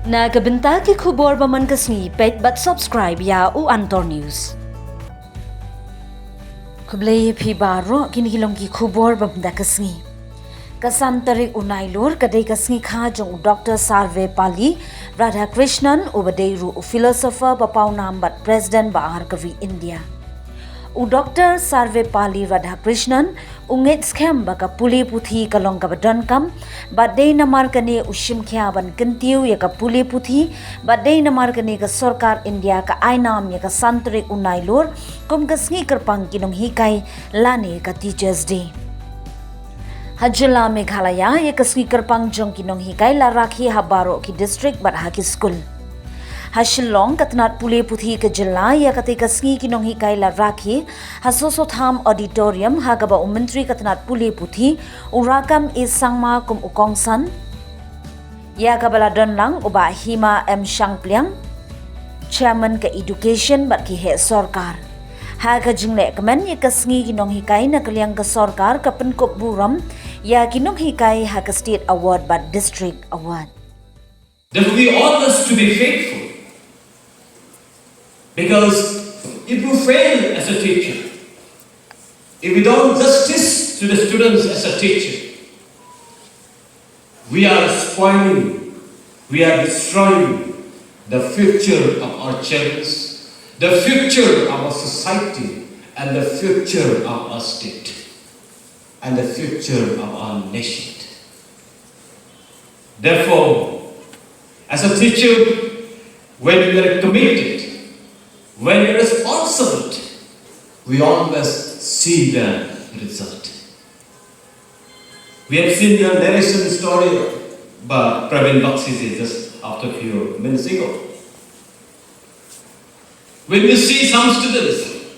Nagabenta ki khubor baman kasngi page but subscribe ya u Antor News. Kublay phi baro kinihilong ki khubor bamda kasngi. Kasan tarik unailur kadai kasngi kha jong Dr. Sarve Pali Radha Krishnan ubadeiru u philosopher bapau nam bat President Bahar Kavi India. U Dr. Sarve Pali Radha Krishnan ungit scam baka puli puthi kalong kabadan kam badai namar kane ushim khya ban kentiu ya ka puli puthi badai namar kane ka sarkar India ka ainam ya ka santri unailur kum kasngi kyrpang ki nonghikai lane ka Teachers Day. Hajila Meghalaya ya kasngi kyrpang jong ki nonghikai la rakhe habaro ki district bat ha ki school. Hashilong katnat pule puthi ke jilla ya kate kasngi ki nonghikai la rakhe hasoso tham auditorium hagaba ummentri katnat pule puthi urakam is sangma kum ukongsan ya kabala donlang uba hima m shangpliang chairman ka education bat ki he sarkar haga jingle kamen ya kasngi ki nonghikai na kaliang ka sarkar ka penkop buram ya ki nonghikai ha ka state award bat district award. Therefore, we ought us to be faithful. Because if you fail as a teacher, if we don't justice to the students as a teacher, we are spoiling, we are destroying the future of our children, the future of our society, and the future of our state, and the future of our nation. Therefore, as a teacher, when we are committed, when we are responsible, we always see the result. We have seen the narration story by Praveen Bakshi just after a few minutes ago. When we see some students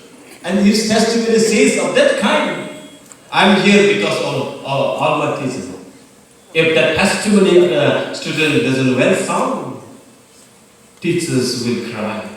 and his testimony says of that kind, I am here because of all my teachers. If that testimony of the student doesn't well sound, teachers will cry.